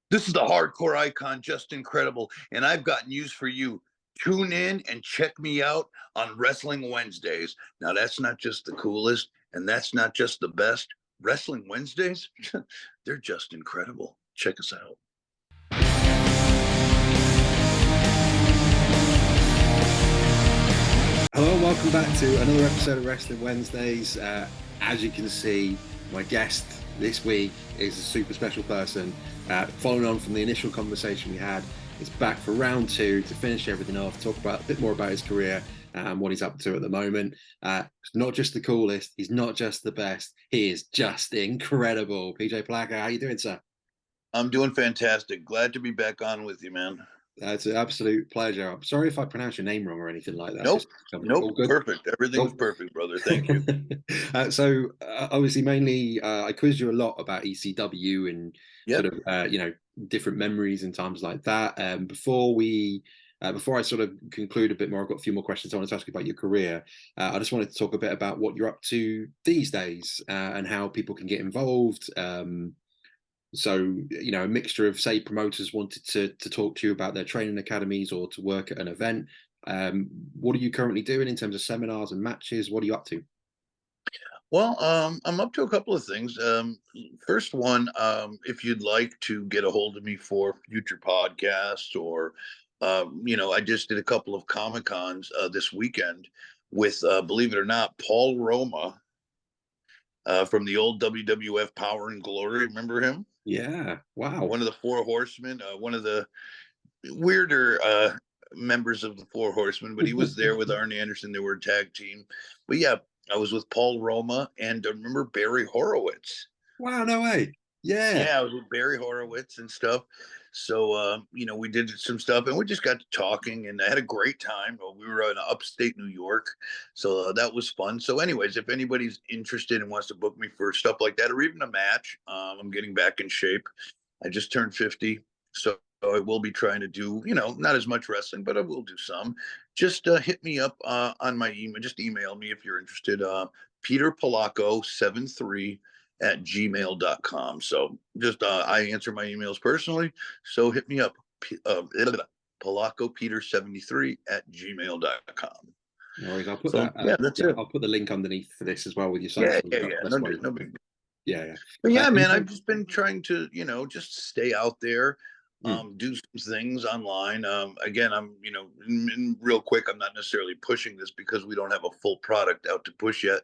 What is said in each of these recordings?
This is the hardcore icon, just incredible. And I've got news for you. Tune in and check me out on Wrestling Wednesdays. Now, that's not just the coolest, and that's not just the best. Wrestling Wednesdays, they're just incredible. Check us out. Hello and welcome back to another episode of Wrestling Wednesdays. As you can see, my guest this week is a super special person. Following on from the initial conversation we had, it's back for round two to finish everything off, talk about a bit more about his career and what he's up to at the moment. Not just the coolest, he's not just the best, he is just incredible. PJ Polaco, how you doing, sir? I'm doing fantastic. Glad to be back on with you, man. It's an absolute pleasure. I'm sorry if I pronounce your name wrong or anything like that. Nope. Perfect. Everything's perfect, brother. Thank you. Obviously, mainly, I quizzed you a lot about ECW and sort of, different memories and times like that. Before I sort of conclude a bit more, I've got a few more questions I want to ask you about your career. I just wanted to talk a bit about what you're up to these days and how people can get involved. So, a mixture of, say, promoters wanted to talk to you about their training academies or to work at an event. What are you currently doing in terms of seminars and matches? What are you up to? Well, I'm up to a couple of things. First one, if you'd like to get a hold of me for future podcasts or, I just did a couple of Comic-Cons this weekend with, believe it or not, Paul Roma from the old WWF Power and Glory. Remember him? Yeah. Wow. One of the Four Horsemen, one of the weirder members of the Four Horsemen, but he was there with Arn Anderson. They were a tag team. But yeah, I was with Paul Roma and remember Barry Horowitz. Wow, no way. Yeah, I was with Barry Horowitz and stuff. So, we did some stuff and we just got to talking and I had a great time. We were in upstate New York. So that was fun. So anyways, if anybody's interested and wants to book me for stuff like that or even a match, I'm getting back in shape. I just turned 50. So I will be trying to do, not as much wrestling, but I will do some. Just hit me up on my email. Just email me if you're interested. Peter Polaco 73 at gmail.com. So just I answer my emails personally. So hit me up. Polaco Peter 73 at gmail.com. No worries. I'll put that. That's it. I'll put the link underneath for this as well with your site. No big deal. Yeah. But yeah, man, I've just been trying to, just stay out there, do some things online. Again, I'm, real quick, I'm not necessarily pushing this because we don't have a full product out to push yet.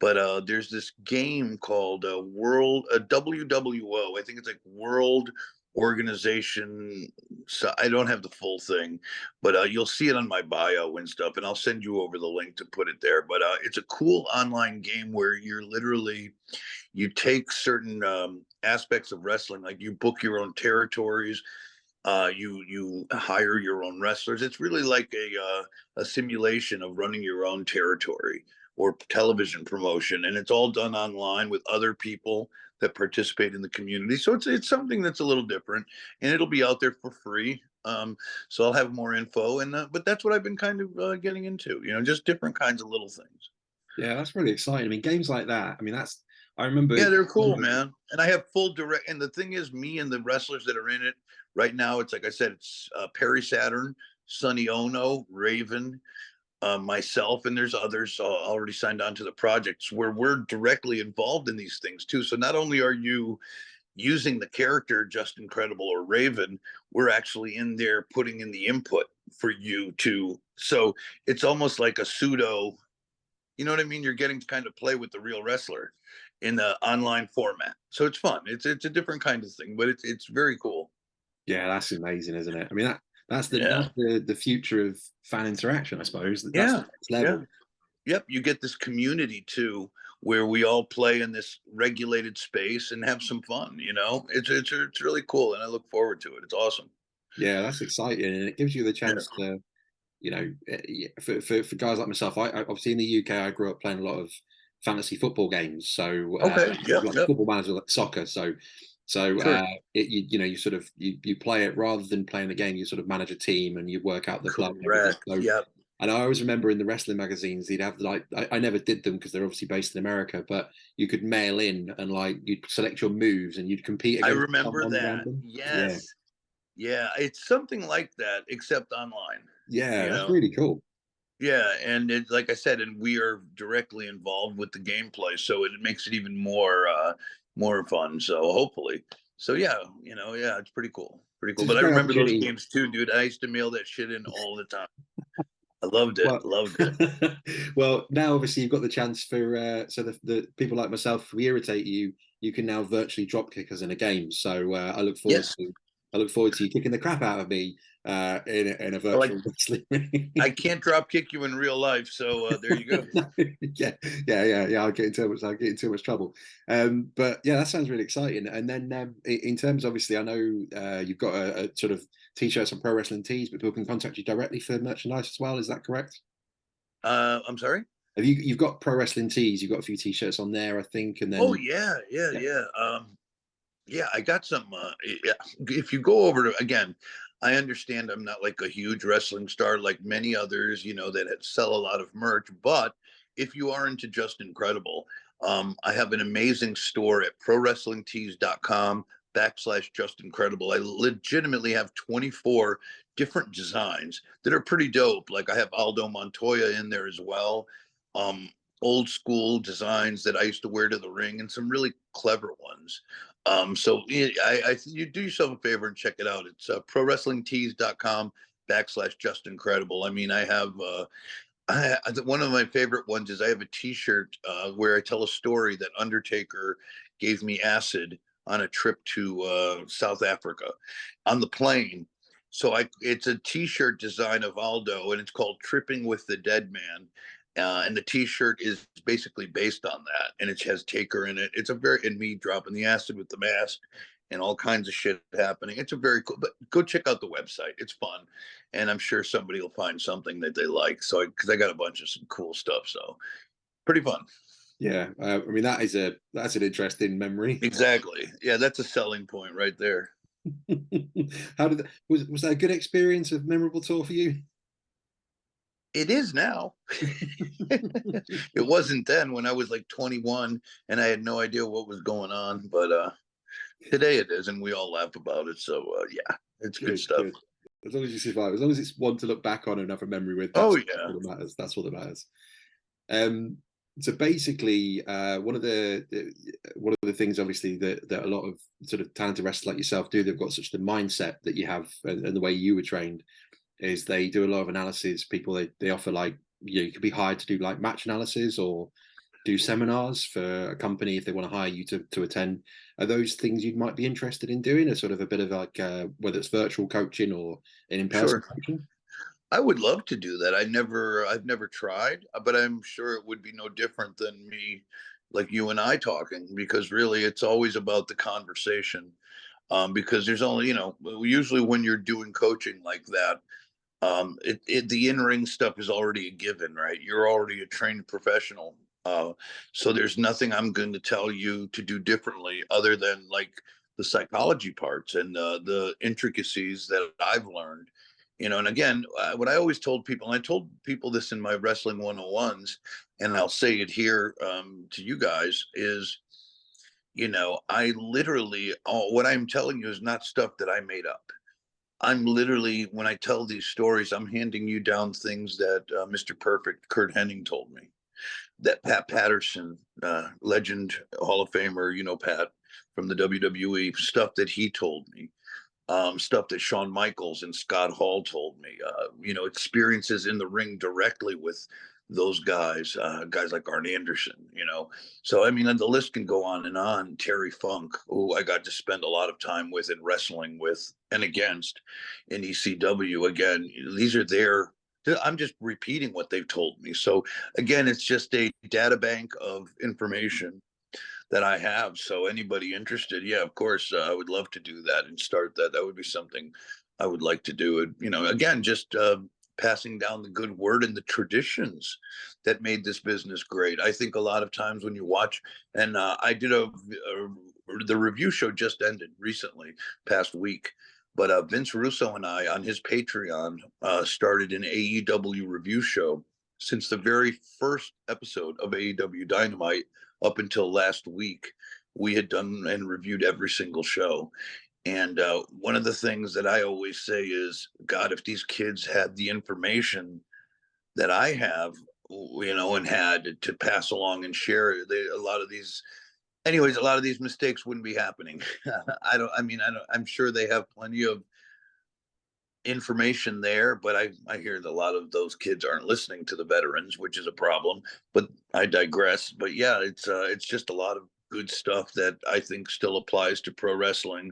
But there's this game called WWO. I think it's like World Organization. So I don't have the full thing, but you'll see it on my bio and stuff. And I'll send you over the link to put it there. But it's a cool online game where you take certain aspects of wrestling, like you book your own territories, you hire your own wrestlers. It's really like a simulation of running your own territory or television promotion, and it's all done online with other people that participate in the community. So it's something that's a little different, and it'll be out there for free. So I'll have more info, but that's what I've been kind of getting into. Just different kinds of little things. Yeah, that's really exciting. I mean, games like that. I mean, I remember. Yeah, they're cool, man. And I have full direct. And the thing is, me and the wrestlers that are in it right now, it's like I said, it's Perry Saturn, Sonny Ono, Raven, myself, and there's others already signed on to the projects where we're directly involved in these things too. So not only are you using the character Just Incredible or Raven, we're actually in there putting in the input for you to. So it's almost like a pseudo. You know what I mean? You're getting to kind of play with the real wrestler in the online format. So it's fun. It's a different kind of thing, but it's very cool. Yeah, that's amazing, isn't it? I mean, that's the future of fan interaction, I suppose. That's the next level. Yep. You get this community too, where we all play in this regulated space and have some fun. It's really cool, and I look forward to it. It's awesome. Yeah, that's exciting, and it gives you the chance to. For guys like myself, I obviously in the UK, I grew up playing a lot of fantasy football games. So football manager, like soccer. So sure. You play it rather than playing the game. You sort of manage a team and you work out the club. Correct. So And I always remember in the wrestling magazines, they'd have like, I never did them because they're obviously based in America, but you could mail in and like you'd select your moves and you'd compete I against remember someone that. random. Yeah. Yes. Yeah, it's something like that, except online, Yeah, you that's know? really cool. Yeah, and it, like I said, and we are directly involved with the gameplay, so it makes it even more fun. So hopefully, so yeah, yeah, it's pretty cool, pretty cool. It's a But I great remember those opportunity. games too, dude. I used to mail that shit in all the time. I loved it, Well, loved it. well, now obviously you've got the chance for so the people like myself, if we irritate you, you can now virtually drop kick us in a game. So Yes, I look forward to you kicking the crap out of me in a like virtual wrestling ring. I can't drop kick you in real life, so there you go. No, yeah. I'll get in too much trouble. But yeah, that sounds really exciting. And then in terms, obviously, I know you've got a sort of t-shirts and pro wrestling tees, but people can contact you directly for merchandise as well. Is that correct? I'm sorry. Have you've got pro wrestling tees? You've got a few t-shirts on there, I think, and Oh then yeah, yeah, yeah, yeah. Yeah, I got some. Yeah, if you go over to again, I understand I'm not like a huge wrestling star like many others, that sell a lot of merch. But if you are into Just Incredible, I have an amazing store at prowrestlingtees.com/Just Incredible. I legitimately have 24 different designs that are pretty dope. Like I have Aldo Montoya in there as well. Um, Old school designs that I used to wear to the ring, and some really clever ones. So you do yourself a favor and check it out. It's prowrestlingtees.com/Just Incredible. I mean, I have one of my favorite ones is I have a T-shirt where I tell a story that Undertaker gave me acid on a trip to South Africa on the plane. So it's a T-shirt design of Aldo, and it's called "Tripping with the Dead Man." And the T-shirt is basically based on that, and it has Taker in it. It's a very and me dropping the acid with the mask, and all kinds of shit happening. It's a very cool. But go check out the website; it's fun, and I'm sure somebody will find something that they like. So because I got a bunch of some cool stuff, so pretty fun. yeah. I mean, that's an interesting memory. Exactly. Yeah, that's a selling point right there. How did was that a good experience, a memorable tour for you? It is now. It wasn't then when I was like 21 and I had no idea what was going on, but today it is, and we all laugh about it. So yeah, it's good Good, stuff. good. As long as you survive, as long as it's one to look back on and have a memory with, Oh that's yeah, what matters. That's what matters. Um, so basically, one of the things, obviously, that a lot of sort of talented wrestlers like yourself do, they've got such the mindset that you have, and the way you were trained, is they do a lot of analysis. People they offer like you could be hired to do like match analysis or do seminars for a company if they want to hire you to attend. Are those things you might be interested in doing? A sort of a bit of like whether it's virtual coaching or an in-person sure. coaching? I would love to do that. I've never tried, but I'm sure it would be no different than me, like you and I talking, because really it's always about the conversation. Because there's only, usually when you're doing coaching like that, the in-ring stuff is already a given, right? You're already a trained professional. So there's nothing I'm going to tell you to do differently other than like the psychology parts and the intricacies that I've learned. And again, what I always told people, and I told people this in my wrestling 101s, and I'll say it here to you guys, is, I literally, what I'm telling you is not stuff that I made up. I'm literally, when I tell these stories, I'm handing you down things that Mr. Perfect, Kurt Hennig, told me. That Pat Patterson, legend, Hall of Famer, Pat from the WWE, stuff that he told me, stuff that Shawn Michaels and Scott Hall told me, experiences in the ring directly with those guys like Arn Anderson. So, I mean, the list can go on and on. Terry Funk, who I got to spend a lot of time with and wrestling with and against in ECW. Again, these are I'm just repeating what they've told me. So, again, it's just a data bank of information that I have. So anybody interested, yeah, of course, I would love to do that and start that. That would be something I would like to do. It, again, just passing down the good word and the traditions that made this business great. I think a lot of times when you watch, and I did the review show just ended recently, past week. But Vince Russo and I, on his Patreon, started an AEW review show. Since the very first episode of AEW Dynamite up until last week, we had done and reviewed every single show. And one of the things that I always say is, God, if these kids had the information that I have, and had to pass along and share, a lot of these mistakes wouldn't be happening. I'm sure they have plenty of information there, but I hear that a lot of those kids aren't listening to the veterans, which is a problem. But I digress. But yeah, it's just a lot of good stuff that I think still applies to pro wrestling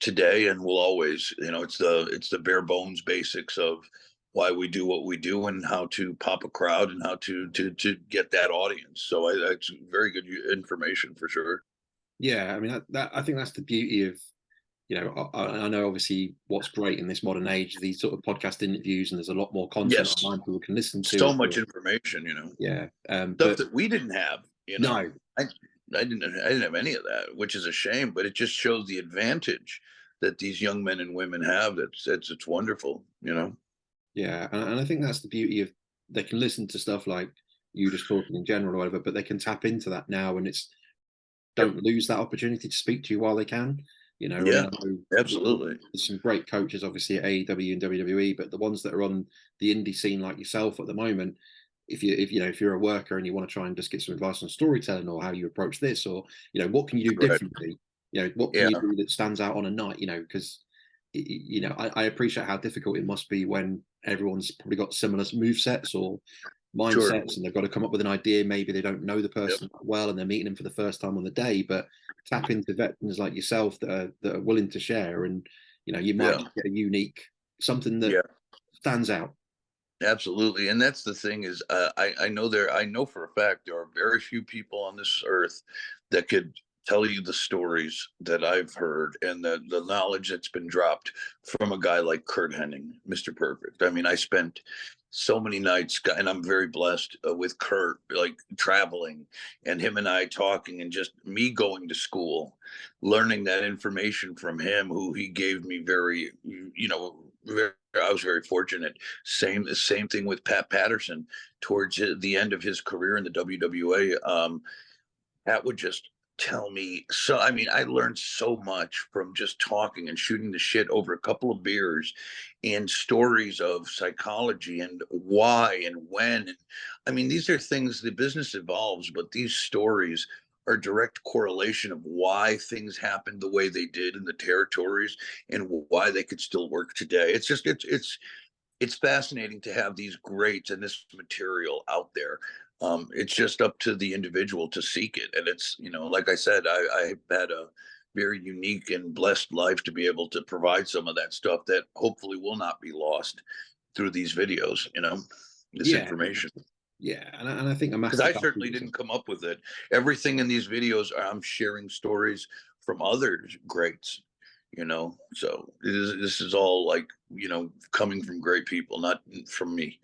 today and will always. It's the bare bones basics of why we do what we do and how to pop a crowd and how to get that audience. So it's very good information for sure. Yeah, I mean I think that's the beauty of, I know obviously what's great in this modern age, these sort of podcast interviews, and there's a lot more content Yes, online people can listen to. so much information, Yeah, stuff but that we didn't have. no, I didn't have any of that, which is a shame. But it just shows the advantage that these young men and women have. It's wonderful. Yeah, and I think that's the beauty of, they can listen to stuff like you just talking in general or whatever, but they can tap into that now, and it's, don't lose that opportunity to speak to you while they can. I mean, Yeah, I know absolutely. there's some great coaches obviously at AEW and WWE, but the ones that are on the indie scene like yourself at the moment, if you're a worker and you want to try and just get some advice on storytelling or how you approach this, or what can you do Right. differently, what can Yeah. you do that stands out on a night, because I appreciate how difficult it must be when everyone's probably got similar move sets or mindsets, Sure. and they've got to come up with an idea. Maybe they don't know the person Yep. well and they're meeting them for the first time on the day, but tap into veterans like yourself that are willing to share, and you might get a unique something that stands out. Absolutely. And that's the thing is, I know for a fact there are very few people on this earth that could tell you the stories that I've heard and the knowledge that's been dropped from a guy like Kurt Hennig, Mr. Perfect. I mean, I spent so many nights, and I'm very blessed with Kurt, like traveling and him and I talking, and just me going to school, learning that information from him, who he gave me I was very fortunate. The same thing with Pat Patterson towards the end of his career in the WWA. Pat would just tell me. So, I mean, I learned so much from just talking and shooting the shit over a couple of beers, and stories of psychology and why and when. And I mean, these are things, the business evolves, but these stories are direct correlation of why things happened the way they did in the territories and why they could still work today. It's fascinating to have these greats and this material out there. It's just up to the individual to seek it. And it's, like I said, I've had a very unique and blessed life to be able to provide some of that stuff that hopefully will not be lost through these videos, this Yeah, information. yeah, and I think a Because massive I certainly didn't come up with it. Everything in these videos, I'm sharing stories from other greats, So this is all like, coming from great people, not from me.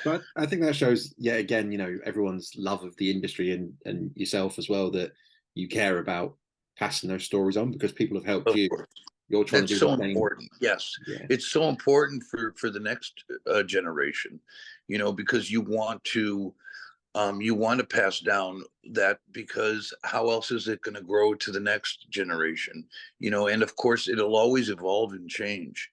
But I think that shows, yet again, everyone's love of the industry, and yourself as well, that you care about passing those stories on because people have helped Of you. course. You're trying to That's do so the same. important. Yes. Yeah. It's so important for the next generation, because you want to pass down that, because how else is it going to grow to the next generation? And of course it'll always evolve and change.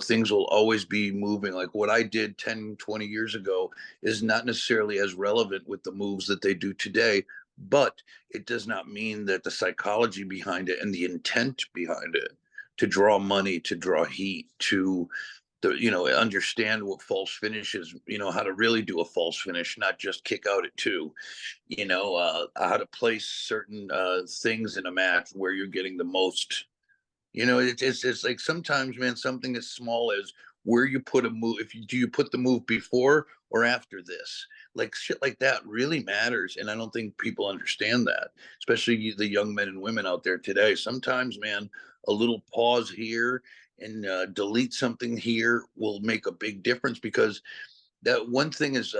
Things will always be moving. Like what I did 10, 20 years ago is not necessarily as relevant with the moves that they do today, but it does not mean that the psychology behind it and the intent behind it, to draw money, to draw heat, to understand what false finish is, how to really do a false finish, not just kick out at two, how to place certain things in a match where you're getting the most, it's like sometimes, man, something as small as where you put a move. Do you put the move before or after this? Like shit like that really matters. And I don't think people understand that, especially the young men and women out there today. Sometimes, man, a little pause here and delete something here will make a big difference, because that one thing is,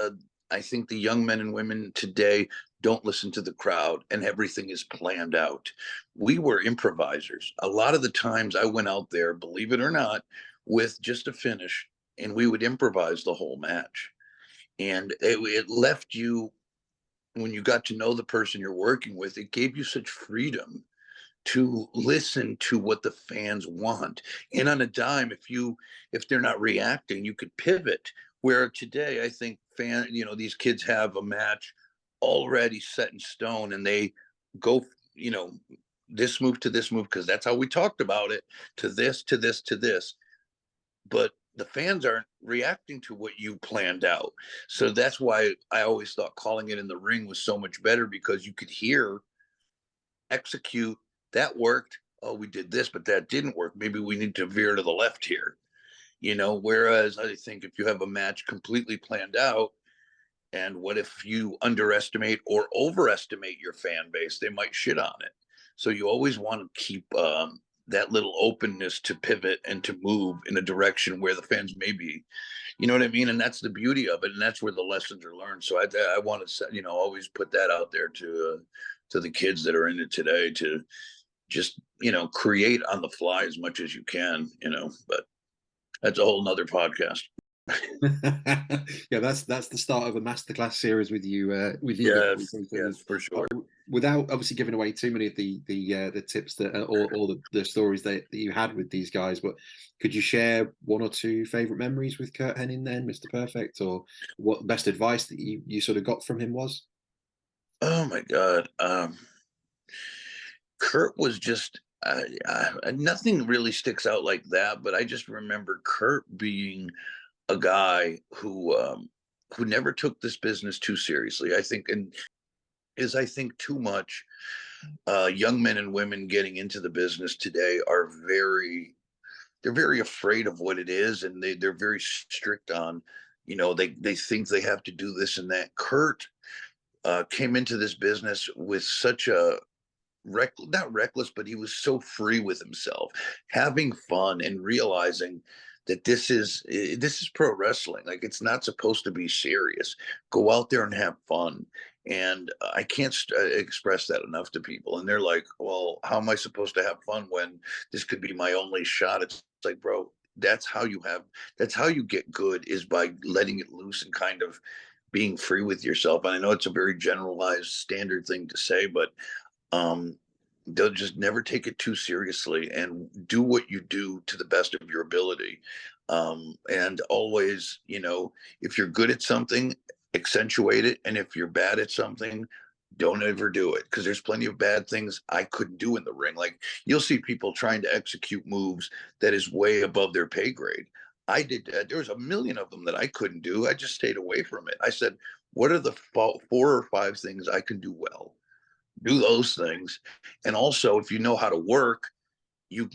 I think the young men and women today don't listen to the crowd, and everything is planned out. We were improvisers. A lot of the times I went out there, believe it or not, with just a finish, and we would improvise the whole match. And it left you, when you got to know the person you're working with, it gave you such freedom to listen to what the fans want. And on a dime, if they're not reacting, you could pivot. Where today, I think these kids have a match already set in stone, and they go, this move to this move because that's how we talked about it, to this, to this, to this. But the fans aren't reacting to what you planned out. So that's why I always thought calling it in the ring was so much better, because you could hear, execute, that worked. Oh, we did this, but that didn't work. Maybe we need to veer to the left here. Whereas I think if you have a match completely planned out, and what if you underestimate or overestimate your fan base, they might shit on it. So you always want to keep that little openness to pivot and to move in a direction where the fans may be. You know what I mean? And that's the beauty of it, and that's where the lessons are learned. So I want to always put that out there to the kids that are in it today, to just create on the fly as much as you can. But that's a whole nother podcast. Yeah, that's the start of a masterclass series with you. Yes, for sure. Without obviously giving away too many of the tips that or the stories that you had with these guys, but could you share one or two favorite memories with Curt Hennig, then, Mr. Perfect, or what best advice that you sort of got from him was? Oh my God, Curt was just. Nothing really sticks out like that, but I just remember Curt being a guy who never took this business too seriously. I think, and I think too much young men and women getting into the business today are they're very afraid of what it is, and they're very strict on, they think they have to do this and that. Curt came into this business with such a not reckless, but he was so free with himself, having fun and realizing that this is pro wrestling. Like, it's not supposed to be serious. Go out there and have fun. And I can't express that enough to people. And they're like, "Well, how am I supposed to have fun when this could be my only shot?" It's like, bro, that's how you get good, is by letting it loose and kind of being free with yourself. And I know it's a very generalized standard thing to say, but um, they'll just never take it too seriously and do what you do to the best of your ability. And always, if you're good at something, accentuate it. And if you're bad at something, don't ever do it, because there's plenty of bad things I couldn't do in the ring. Like, you'll see people trying to execute moves that is way above their pay grade. I did. There was a million of them that I couldn't do. I just stayed away from it. I said, what are the 4 or 5 things I can do well? Do those things. And also, if you know how to work, you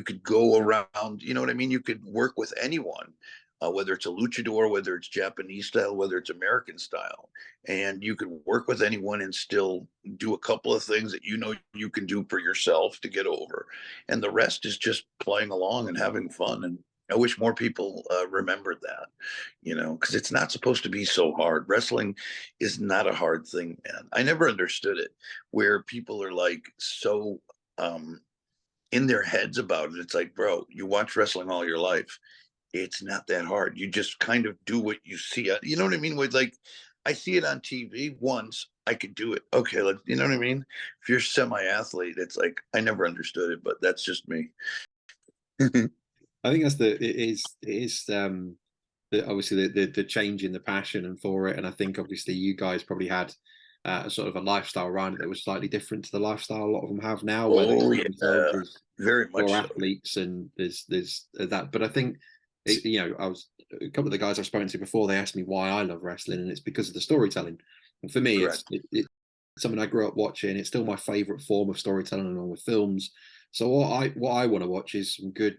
could go around, you know what I mean? You could work with anyone, whether it's a luchador, whether it's Japanese style, whether it's American style, and you could work with anyone and still do a couple of things that you can do for yourself to get over, and the rest is just playing along and having fun. And I wish more people remembered that, because it's not supposed to be so hard. Wrestling is not a hard thing, man. I never understood it, where people are like so in their heads about it. It's like, bro, you watch wrestling all your life. It's not that hard. You just kind of do what you see. You know what I mean? With, like, I see it on TV once, I could do it. Okay, you know what I mean? If you're semi-athlete, it's like, I never understood it, but that's just me. I think it is obviously the change in the passion and for it, and I think obviously you guys probably had a sort of a lifestyle around it that was slightly different to the lifestyle a lot of them have now, where they see themselves as very much athletes, and there's that. But I think I was a couple of the guys I've spoken to before, they asked me why I love wrestling, and it's because of the storytelling. And for me, it's something I grew up watching. It's still my favorite form of storytelling, along with films. So what I want to watch is some good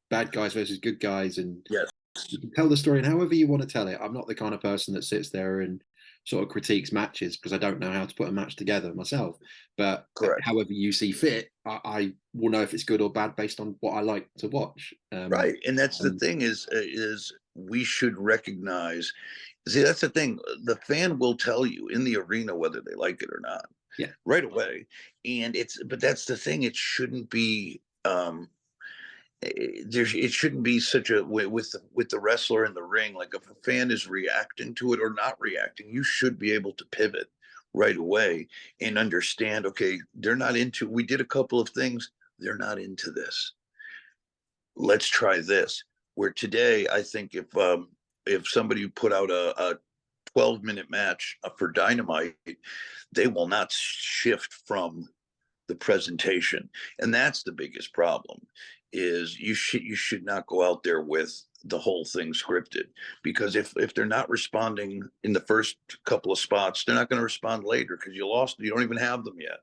bad guys versus good guys, and yes, you can tell the story and however you want to tell it. I'm not the kind of person that sits there and sort of critiques matches, because I don't know how to put a match together myself. But however you see fit, I will know if it's good or bad based on what I like to watch. Right, and that's the thing is we should recognize. See, that's the thing. The fan will tell you in the arena whether they like it or not, Yeah. right away. And but that's the thing. It shouldn't be. It shouldn't be such a with the wrestler in the ring. Like if a fan is reacting to it or not reacting, you should be able to pivot right away and understand. Okay, they're not into. We did a couple of things. They're not into this. Let's try this. Where today, I think if somebody put out a 12-minute match for Dynamite, they will not shift from the presentation, and that's the biggest problem. Is you should not go out there with the whole thing scripted, because if they're not responding in the first couple of spots, they're not going to respond later because you don't even have them yet,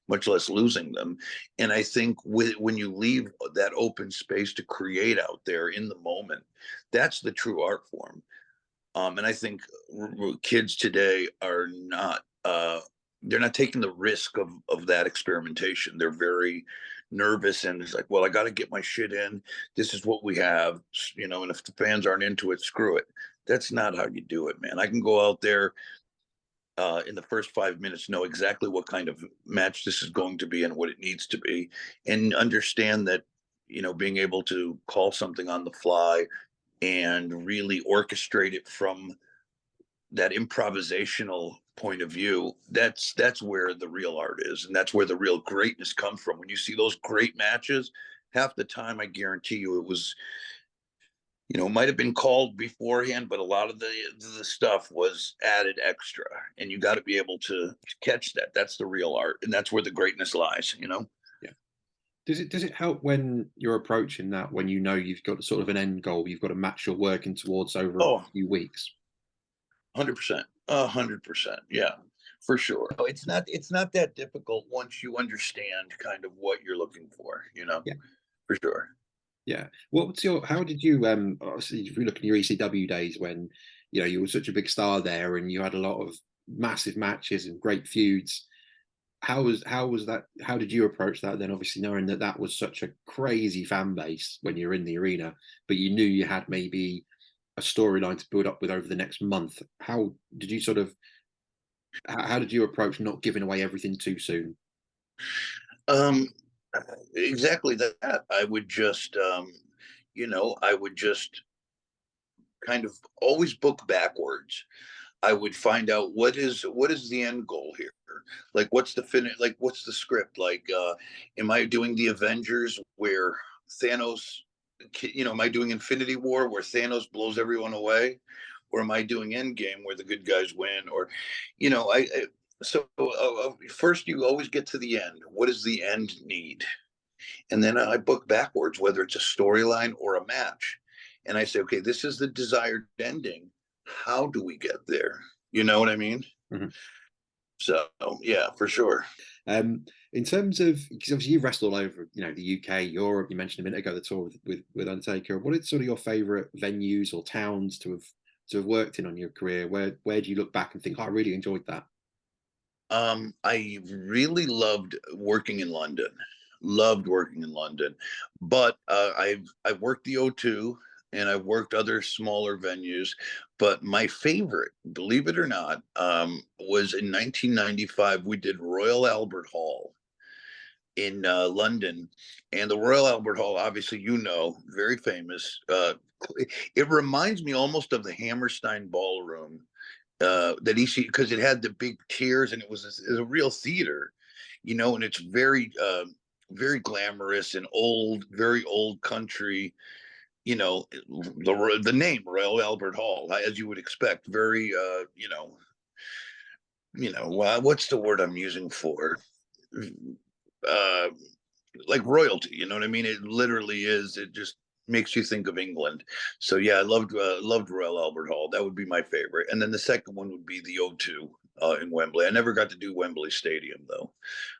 much less losing them. And I think when you leave that open space to create out there in the moment, that's the true art form. And I think kids today are not they're not taking the risk of that experimentation. They're very nervous, and it's like, well, I got to get my shit in. This is what we have, and if the fans aren't into it, screw it. That's not how you do it, man. I can go out there in the first 5 minutes, know exactly what kind of match this is going to be and what it needs to be, and understand that, being able to call something on the fly and really orchestrate it from that improvisational point of view, that's where the real art is, and that's where the real greatness comes from. When you see those great matches, half the time I guarantee you it was, might have been called beforehand, but a lot of the stuff was added extra, and you got to be able to catch that. That's the real art, and that's where the greatness lies. Yeah. Does it help when you're approaching that, when you've got sort of an end goal, you've got a match you're working towards over a few weeks? 100%, 100%, yeah, for sure. It's not that difficult once you understand kind of what you're looking for. Yeah, for sure. Yeah. How did you, obviously, if you look at your ECW days when, you were such a big star there and you had a lot of massive matches and great feuds. How was that? How did you approach that then? Obviously, knowing that was such a crazy fan base when you're in the arena, but you knew you had maybe a storyline to build up with over the next month. How did you how did you approach not giving away everything too soon? Um, exactly that. I would just, I would just kind of always book backwards. I would find out what is the end goal here. Like, what's the finish? Like, what's the script? Like, am I doing the Avengers where Thanos? Am I doing Infinity War where Thanos blows everyone away, or am I doing Endgame where the good guys win? Or, so first you always get to the end. What does the end need? And then I book backwards, whether it's a storyline or a match, and I say, okay, this is the desired ending. How do we get there? You know what I mean? Mm-hmm. So yeah, for sure. In terms of, because obviously you've wrestled all over, the UK, Europe. You mentioned a minute ago the tour with Undertaker. What are sort of your favourite venues or towns to have worked in on your career? Where do you look back and think, oh, I really enjoyed that? I really loved working in London. Loved working in London, but I've worked the O2 and I've worked other smaller venues. But my favorite, believe it or not, was in 1995. We did Royal Albert Hall in London, and the Royal Albert Hall, obviously, very famous. It reminds me almost of the Hammerstein Ballroom that because it had the big tiers and it was a real theater, and it's very very glamorous and old, very old country. The name Royal Albert Hall, as you would expect, very what's the word I'm using for uh like royalty, you know what I mean? It literally is. It just makes you think of England. So yeah, I loved Royal Albert Hall. That would be my favorite. And then the second one would be the O2 in Wembley. I never got to do Wembley Stadium though,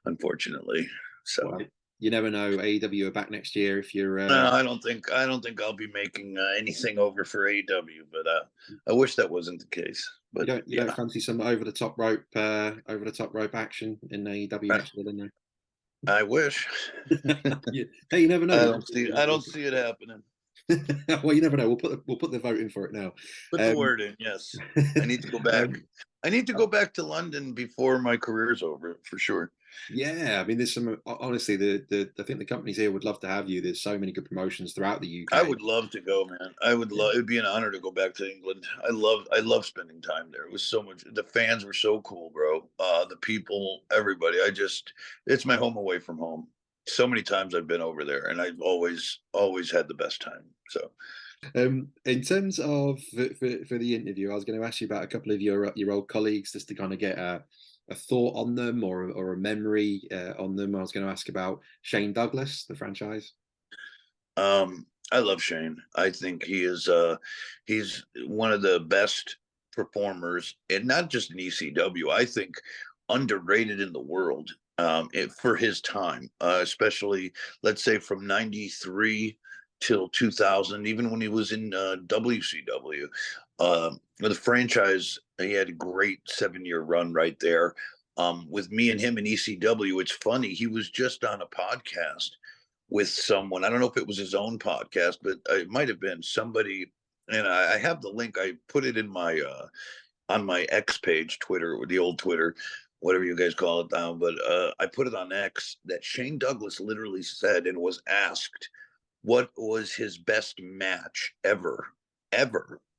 unfortunately. So well, you never know. AEW are back next year. If you're, no, I don't think I'll be making anything over for AEW, but I wish that wasn't the case. But you don't fancy some over the top rope action in AEW next year, then? I wish. Hey, you never know. I don't see it happening. Well, you never know. We'll put the vote in for it now. Put the word in. Yes, I need to go back. um, I need to go back to London before my career's over for sure. yeah, I mean, there's some honestly, I think the companies here would love to have you. There's so many good promotions throughout the I UK. would love to go, man. I would love. It'd be an honor to go back to England. I love spending time there. It was so much. The fans were so cool, bro. The people, everybody. It's my home away from home. So many times I've been over there, and I've always had the best time. So, In terms of for the interview, I was going to ask you about a couple of your old colleagues just to kind of get a thought on them or a memory on them. I was going to ask about Shane Douglas, the franchise. I love Shane. I think he's one of the best performers, and not just in ECW. I think underrated in the world for his time, especially let's say from '93 till 2000, even when he was in WCW. The franchise, he had a great 7-year run right there. With me and him in ECW, it's funny. He was just on a podcast with someone. I don't know if it was his own podcast, but it might have been somebody. And I have the link. I put it in my on my X page, Twitter, or the old Twitter, whatever you guys call it now. But I put it on X that Shane Douglas literally said and was asked what was his best match ever.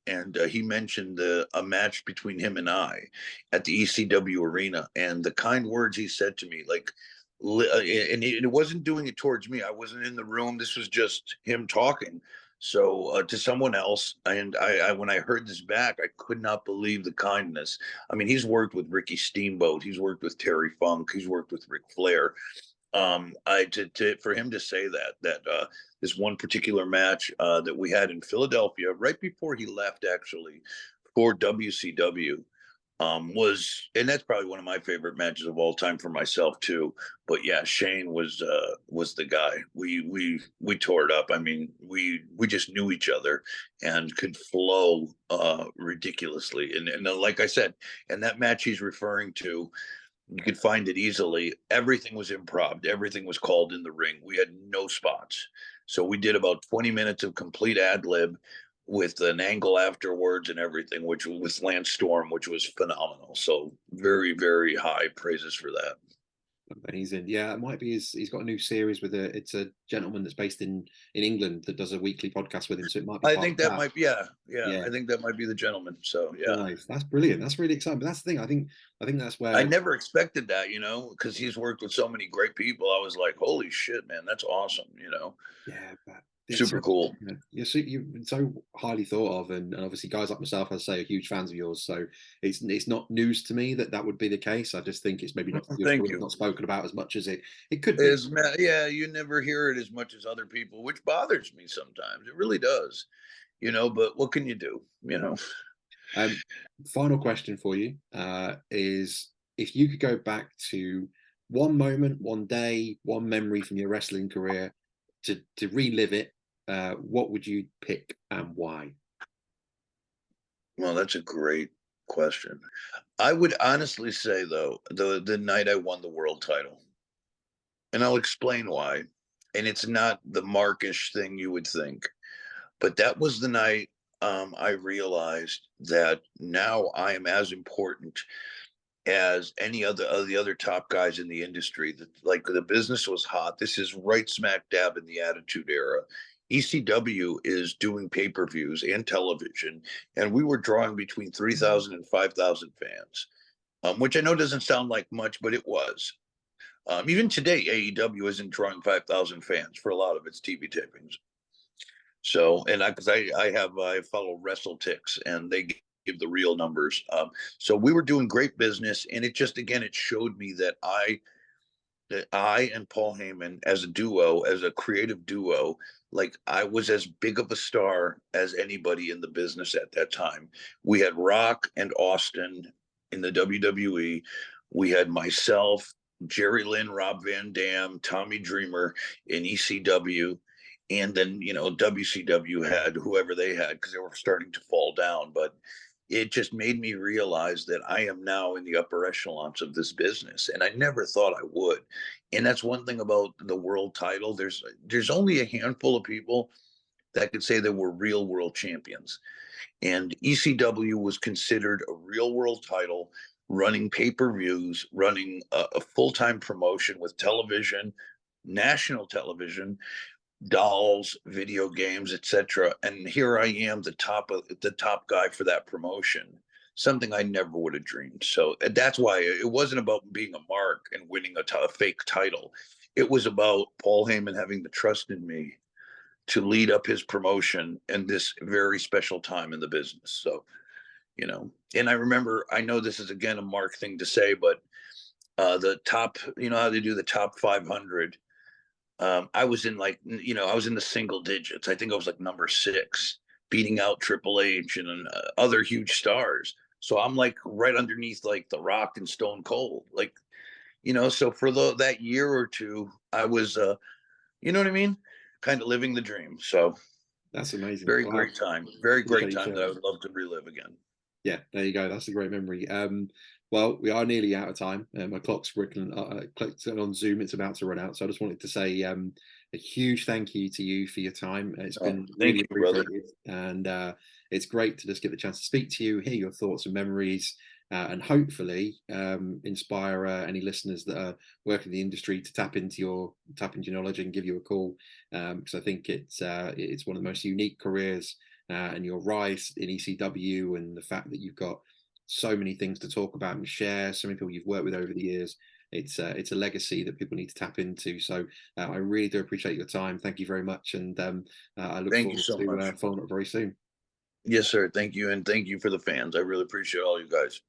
And he mentioned a match between him and I at the ECW arena, and the kind words he said to me, like, and it wasn't doing it towards me. I wasn't in the room. This was just him talking. So to someone else, and I, when I heard this back, I could not believe the kindness. I mean, he's worked with Ricky Steamboat, he's worked with Terry Funk, he's worked with Ric Flair. For him to say that this one particular match that we had in Philadelphia right before he left, actually, for WCW, and that's probably one of my favorite matches of all time for myself too. But yeah, Shane was the guy. We tore it up. I mean, we just knew each other and could flow ridiculously. And like I said, and that match he's referring to, you could find it easily. Everything was improv. Everything was called in the ring. We had no spots. So we did about 20 minutes of complete ad lib with an angle afterwards and everything, which was with Lance Storm, which was phenomenal. So very, very high praises for that. Amazing. Yeah, it might be he's got a new series with it's a gentleman that's based in England that does a weekly podcast with him. So it might be I part think of that that. might be, yeah. I think that might be the gentleman. So yeah. Nice. That's brilliant. That's really exciting. But that's the thing. I think that's I where never expected that, because he's worked with so many great people. I was like, holy shit, man, that's awesome. yeah, but it's Super cool. you're so highly thought of, and obviously guys like myself, I say, are huge fans of yours. So it's not news to me that would be the case. I just think it's maybe not Thank you. not spoken about as much as it could be. Yeah, you never hear it as much as other people, which bothers me sometimes. It really does, but what can you do? Final question for you is if you could go back to one moment, one day, one memory from your wrestling career to relive it, what would you pick and why? Well, that's a great question. I would honestly say, though, the night I won the world title, and I'll explain why. And it's not the markish thing you would think, but that was the night I realized that now I am as important as any other of the other top guys in the industry. That, like, the business was hot. This is right smack dab in the Attitude Era. ECW is doing pay-per-views and television, and we were drawing between 3,000 and 5,000 fans, which I know doesn't sound like much, but it was. Even today, AEW isn't drawing 5,000 fans for a lot of its TV tapings. So, and because I follow WrestleTix, and they give the real numbers. So we were doing great business, and it just, again, it showed me that I and Paul Heyman as a duo, as a creative duo, like, I was as big of a star as anybody in the business at that time. We had Rock and Austin in the WWE. We had myself, Jerry Lynn, Rob Van Dam, Tommy Dreamer in ECW. And then, WCW had whoever they had, because they were starting to fall down. But it just made me realize that I am now in the upper echelons of this business. And I never thought I would. And that's one thing about the world title. There's only a handful of people that could say they were real world champions. And ECW was considered a real world title, running pay-per-views, running a full-time promotion with television, national television, dolls, video games, etc. And here I am, the top guy for that promotion. Something I never would have dreamed. So that's why it wasn't about being a mark and winning a fake title. It was about Paul Heyman having the trust in me to lead up his promotion in this very special time in the business. So, and I remember, I know this is again a Mark thing to say, but the top, how they do the top 500. I was in I was in the single digits. I think I was like number 6, beating out Triple H and other huge stars. So I'm like right underneath like The Rock and Stone Cold, so for that year or two, I was, you know what I mean? Kind of living the dream. So that's amazing. very Wow. great time. Very great time that I sharing. would love to relive again. Yeah, there you go. That's a great memory. Well, we are nearly out of time. My clock's working on Zoom. It's about to run out. So I just wanted to say a huge thank you to you for your time. It's been really appreciated. And it's great to just get the chance to speak to you, hear your thoughts and memories, and hopefully inspire any listeners that are working in the industry to tap into your knowledge and give you a call, because I think it's one of the most unique careers, and your rise in ECW and the fact that you've got so many things to talk about and share, so many people you've worked with over the years. It's a legacy that people need to tap into. So I really do appreciate your time. Thank you very much, and I look forward to following up very soon. Yes, sir. Thank you, and thank you for the fans. I really appreciate all you guys.